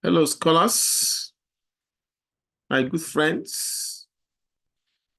Hello, scholars, my good friends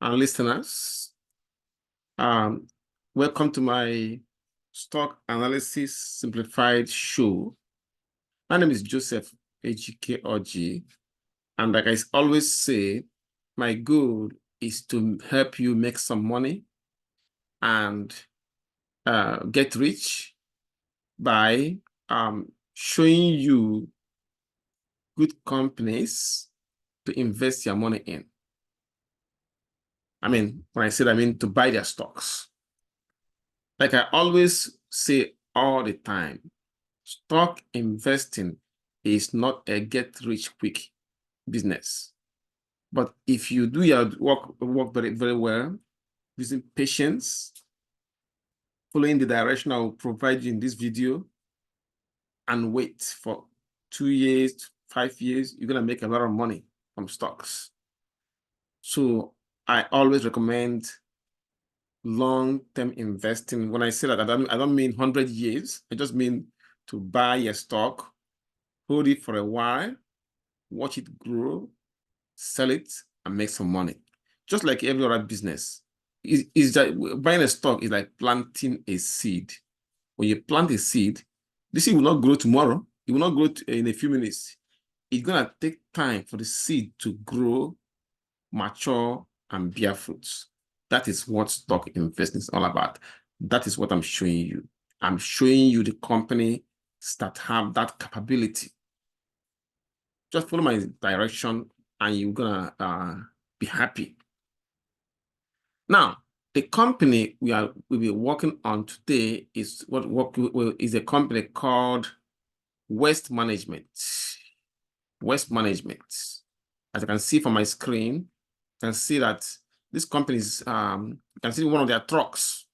and listeners. Um, Welcome to my Stock Analysis Simplified show. My name is Joseph Ejike Oji, and like I always say, my goal is to help you make some money and get rich by showing you good companies to invest your money in. When I say that, I mean to buy their stocks. Like I always say all the time, stock investing is not a get-rich-quick business. But if you do your work very, very well, using patience, following the direction I will provide you in this video, and wait for 2 years, 5 years, you're going to make a lot of money from stocks. So I always recommend long-term investing. When I say that, I don't mean 100 years. I just mean to buy a stock, hold it for a while, watch it grow, sell it, and make some money. Just like every other business. Is that buying a stock is like planting a seed. When you plant a seed, this seed will not grow tomorrow. It will not grow in a few minutes. It's going to take time for the seed to grow, mature, and bear fruits. That is what stock investing is all about. That is what I'm showing you. I'm showing you the companies that have that capability. Just follow my direction and you're gonna be happy. Now, the company we'll be working on today is is a company called West Management. West Management. As you can see from my screen, you can see that this company is, you can see one of their trucks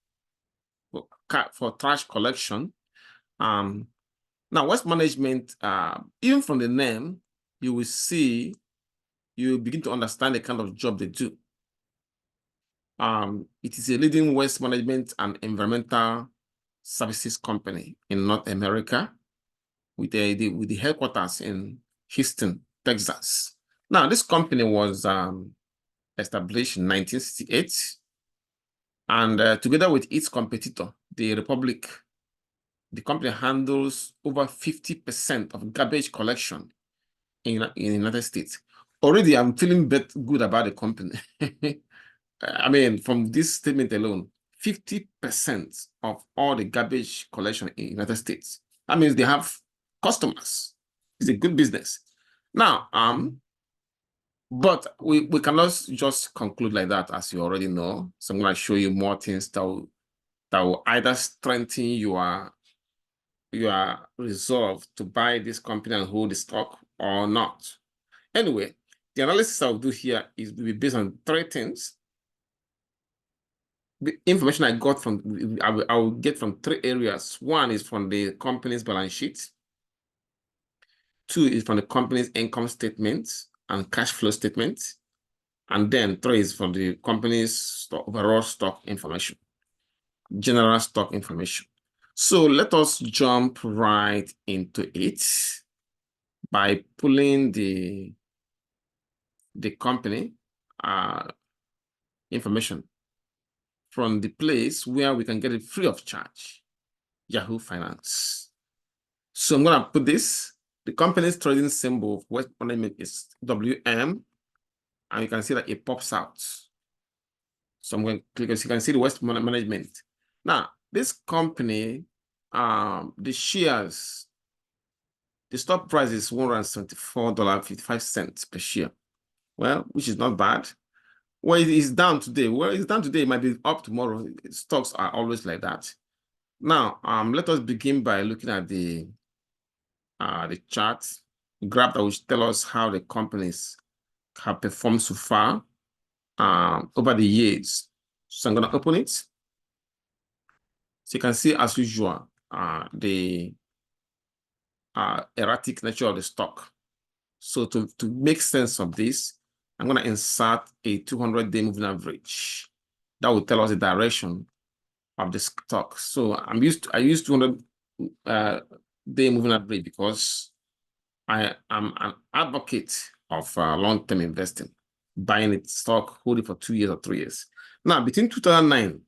for trash collection. Now, West Management, even from the name, you will see, you begin to understand the kind of job they do. It is a leading waste management and environmental services company in North America with the headquarters in Houston, Texas. Now, this company was established in 1968, and together with its competitor, the Republic, the company handles over 50% of garbage collection in the United States. Already, I'm feeling good about the company. I mean, from this statement alone, 50% of all the garbage collection in the United States. That means they have customers. It's a good business. Now, but we cannot just conclude like that, as you already know. So I'm going to show you more things that will either strengthen your resolve to buy this company and hold the stock or not. Anyway, the analysis I'll do here will be based on three things. The information I got from, I will get from three areas. One is from the company's balance sheet. Two is from the company's income statement and cash flow statement. And then three is from the company's overall stock information, general stock information. So let us jump right into it by pulling the company information from the place where we can get it free of charge, Yahoo Finance. So I'm going to put this. The company's trading symbol of West Management is WM, and you can see that it pops out. So I'm going to click, as you can see, the West Management. Now, this company, the shares, the stock price is $174.55 per share. Well, which is not bad. Well, it is down today. Well, it's down today. It might be up tomorrow. Stocks are always like that. Now, let us begin by looking at the chart, the graph that will tell us how the companies have performed so far over the years. So I'm going to open it. So you can see, as usual, the erratic nature of the stock. So to make sense of this, I'm going to insert a 200-day moving average. That will tell us the direction of the stock. So I use 200-day moving average because I am an advocate of long-term investing, buying it stock, hold it for 2 years or 3 years. Now, between 2009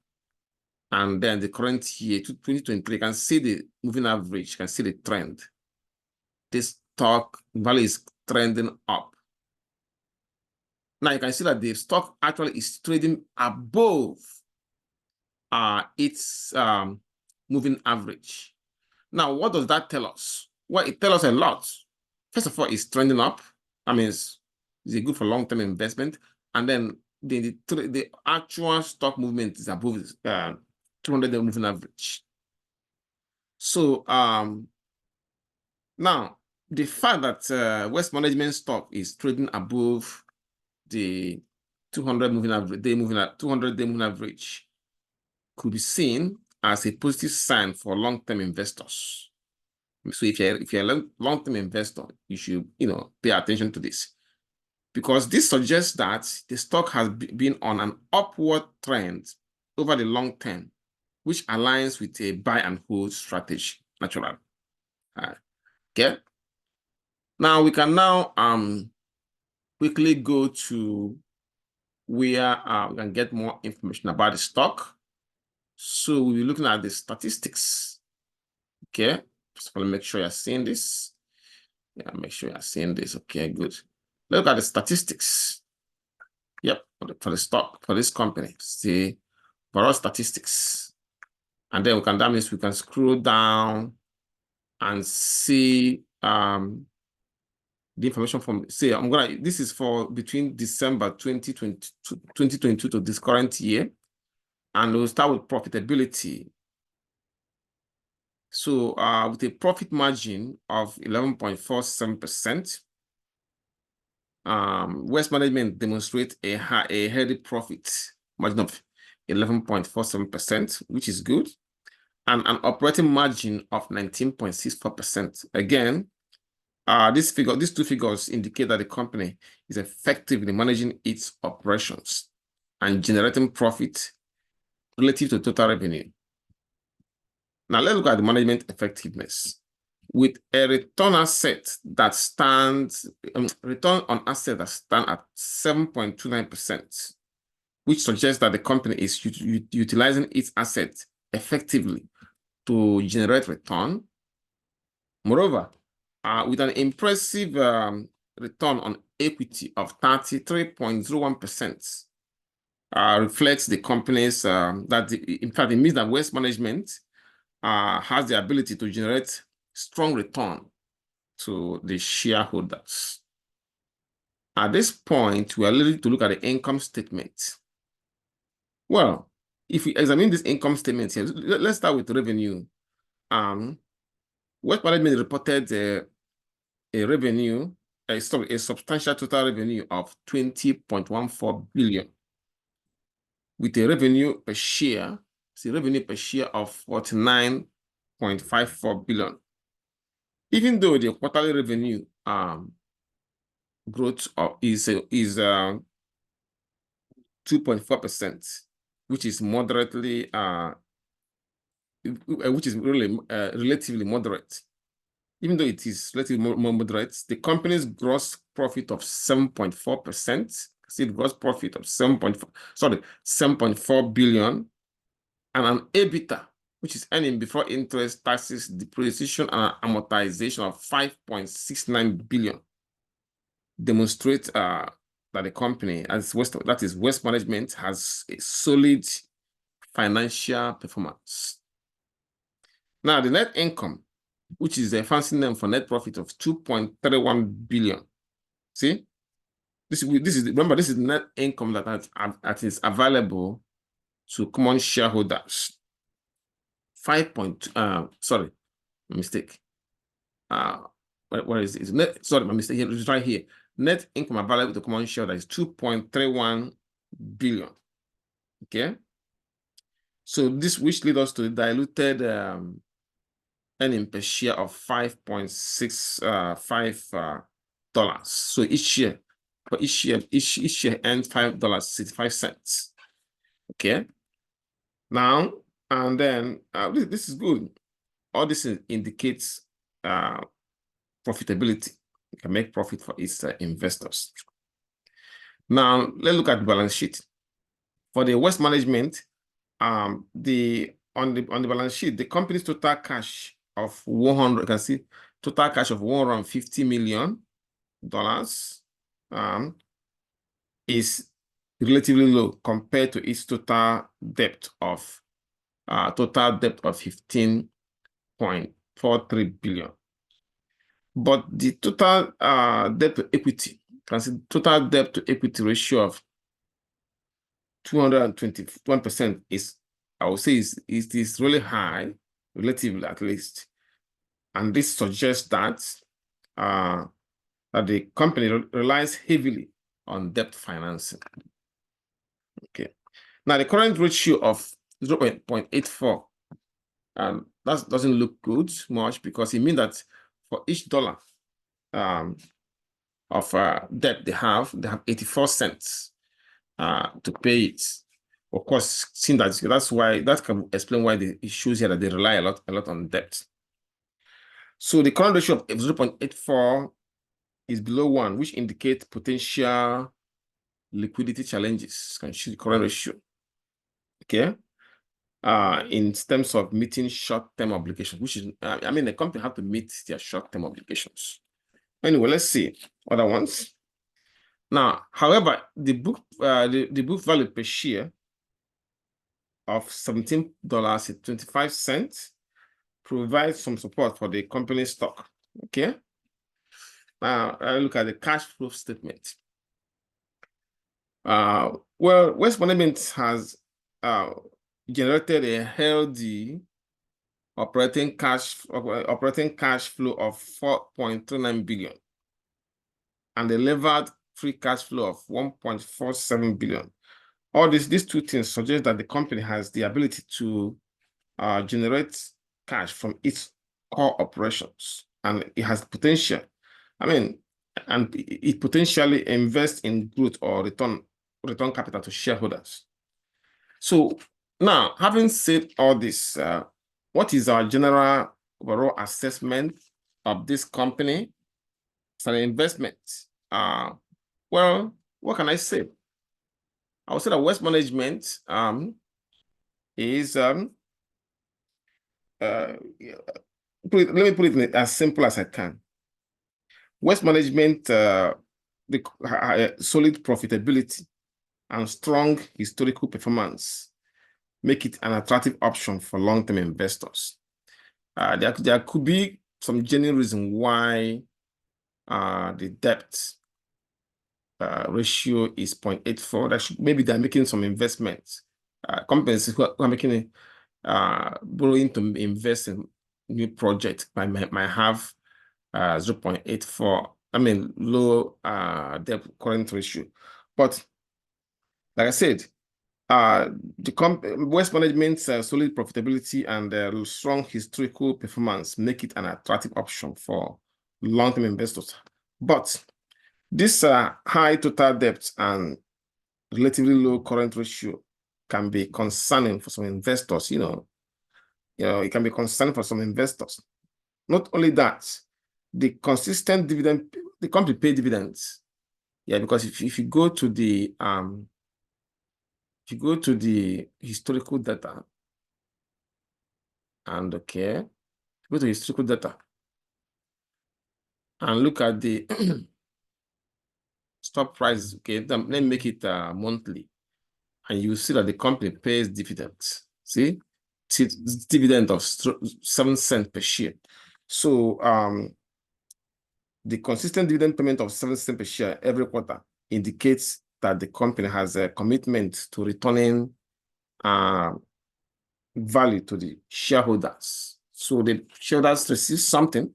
and then the current year, 2023, you can see the moving average, you can see the trend. This stock value is trending up. Now you can see that the stock actually is trading above its moving average. Now, what does that tell us? Well, it tells us a lot. First of all, it's trending up. I mean, it's good for long-term investment. And then the actual stock movement is above 200-day moving average. So now the fact that West Management stock is trading above the 200-day moving average could be seen as a positive sign for long-term investors. So if you're a long-term investor, you should pay attention to this, because this suggests that the stock has been on an upward trend over the long term, which aligns with a buy and hold strategy naturally. Okay. Now we can quickly go to where we can get more information about the stock. So we'll be looking at the statistics. Okay. First of all, make sure you're seeing this. Yeah, make sure you're seeing this. Okay, good. Look at the statistics. Yep, for the stock, for this company. See, for all statistics. And then that means we can scroll down and see the information from, say, this is for between December 2022 to this current year. And we'll start with profitability. So with a profit margin of 11.47%, West Management demonstrates a healthy profit margin of 11.47%, which is good, and an operating margin of 19.64%. Again, these two figures indicate that the company is effectively managing its operations and generating profit relative to total revenue. Now let's look at the management effectiveness. With a return on asset that stands at 7.29%, which suggests that the company is utilizing its assets effectively to generate return. Moreover, with an impressive return on equity of 33.01%, reflects the company's in fact, it means that West Management has the ability to generate strong return to the shareholders. At this point, we are ready to look at the income statement. Well, if we examine this income statement here, let's start with revenue. West Management reported a substantial total revenue of 20.14 billion, with a revenue per share of 49.54 billion. Even though the quarterly revenue growth is 2.4%, which is moderately relatively moderate. Even though it is relatively more moderate, the company's gross profit of 7.4%, see the gross profit of 7.4 billion, and an EBITDA, which is earning before interest, taxes, depreciation, and amortization of 5.69 billion, demonstrate that the company, that is West Management, has a solid financial performance. Now, the net income, which is a fancy name for net profit of 2.31 billion. See, this is remember, this is net income that is available to common shareholders. Sorry, mistake. Where is it? Sorry, my mistake here. It's right here. Net income available to common shareholders is 2.31 billion. Okay. So this, which leads us to the diluted earning per share of $5.65. So each share earns $5.65. Okay. Now, and then this is good. All this indicates profitability. it can make profit for its investors. Now, let's look at the balance sheet. For the West Management, on the balance sheet, the company's total cash of 100, you can see total cash of $150 million is relatively low compared to its total debt of 15.43 billion. But the total debt to equity, you can see total debt to equity ratio of 221% is, I would say, is really high, relatively at least. And this suggests that that the company relies heavily on debt financing. Okay. Now the current ratio of 0.84, that doesn't look good much, because it means that for each dollar of debt they have 84 cents to pay it. Of course, seeing that can explain why it shows here that they rely a lot on debt. So the current ratio of 0.84 is below 1, which indicates potential liquidity challenges. Can show the current ratio. Okay. In terms of meeting short-term obligations, which is, I mean, the company have to meet their short-term obligations. Anyway, let's see other ones. Now, however, the book value per share of $17.25 provides some support for the company's stock. Okay. Now, I look at the cash flow statement. Well, West Management has generated a healthy operating cash flow of 4.39 billion and a levered free cash flow of 1.47 billion. All these two things suggest that the company has the ability to generate cash from its core operations, and it has potential. I mean, and it potentially invests in growth or return capital to shareholders. So now, having said all this, what is our general overall assessment of this company as an investment? Well, what can I say? I would say that West Management is let me put it as simple as I can. West Management, the solid profitability and strong historical performance make it an attractive option for long-term investors. There could be some genuine reason why the debt ratio is 0.84. Maybe they're making some investments. Companies who are making borrowing to invest in new projects might have 0.84. I mean, low debt current ratio. But like I said, the West Management's solid profitability and strong historical performance make it an attractive option for long-term investors. But this high total debt and relatively low current ratio can be concerning for some investors. It can be concerning for some investors. Not only that, the consistent dividend, the company pay dividends. Yeah, because if you go to the historical data, and go to historical data and look at the stock prices, then make it monthly, and you see that the company pays dividends. See, it's dividend of 7 cents per share. So the consistent dividend payment of 7 cents per share every quarter indicates that the company has a commitment to returning value to the shareholders. So the shareholders receive something.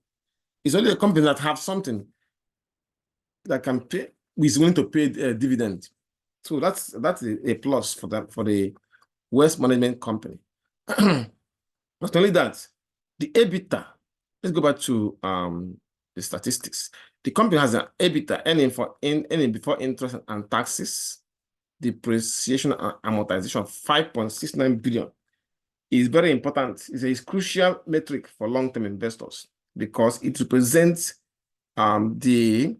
It's only a company that have something that can pay, is willing to pay a dividend. So that's a plus for the West Management company. Not only that, the EBITDA. Let's go back to the statistics. The company has an EBITDA, earning before interest and taxes, depreciation and amortization of 5.69 billion. Is very important. It's a crucial metric for long-term investors because it represents the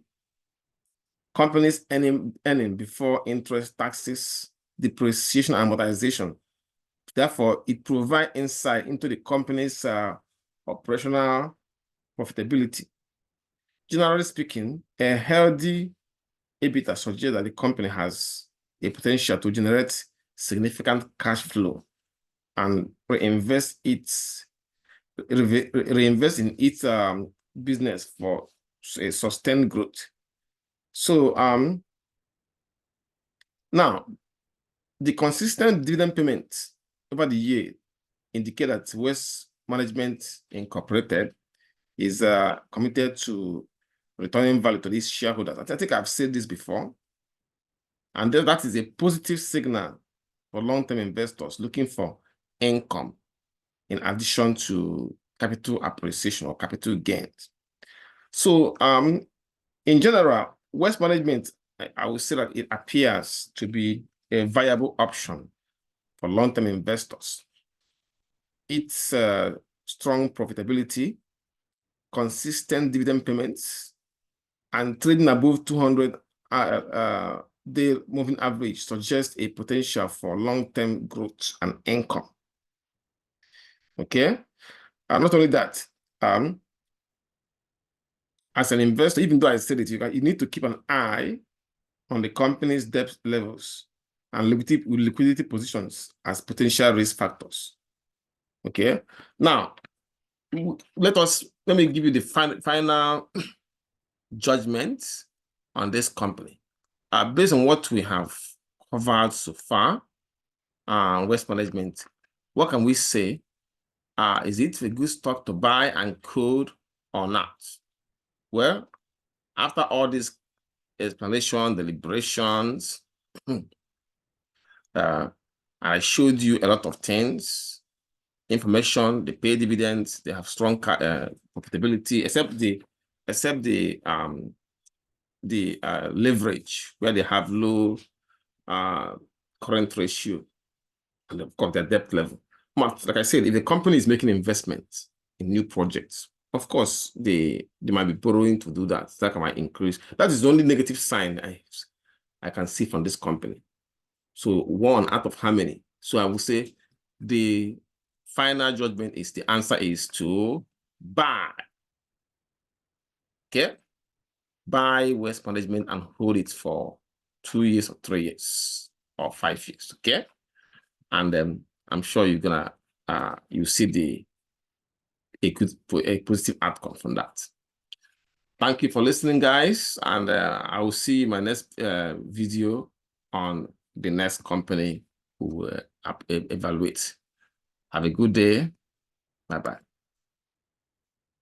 company's earning before interest, taxes, depreciation, and amortization. Therefore, it provides insight into the company's operational profitability. Generally speaking, a healthy EBITDA suggests that the company has a potential to generate significant cash flow and reinvest in its business for a sustained growth. So now the consistent dividend payments over the year indicate that West Management Incorporated is committed to returning value to these shareholders. I think I've said this before, and that is a positive signal for long-term investors looking for income in addition to capital appreciation or capital gains. So in general, West Management, I would say that it appears to be a viable option for long-term investors. Its strong profitability, consistent dividend payments, and trading above 200 day moving average suggests a potential for long-term growth and income. Okay, not only that, as an investor, even though I said it, you need to keep an eye on the company's debt levels and liquidity positions as potential risk factors. Okay, now let me give you the final judgment on this company. Based on what we have covered so far, West Management, what can we say? Is it a good stock to buy and hold or not? Well, after all this explanation, deliberations, I showed you a lot of things, information. They pay dividends, they have strong profitability, except the leverage, where they have low current ratio and of course their debt level. But like I said, if the company is making investments in new projects, of course they might be borrowing to do that. That might increase. That is the only negative sign I can see from this company. So one out of how many? So I would say the final judgment is the answer is to buy. Okay, buy West Management and hold it for 2 years or 3 years or 5 years. Okay, and I'm sure you're gonna you see a positive outcome from that. Thank you for listening, guys, and I will see you in my next video on the next company who will evaluate. Have a good day. Bye-bye.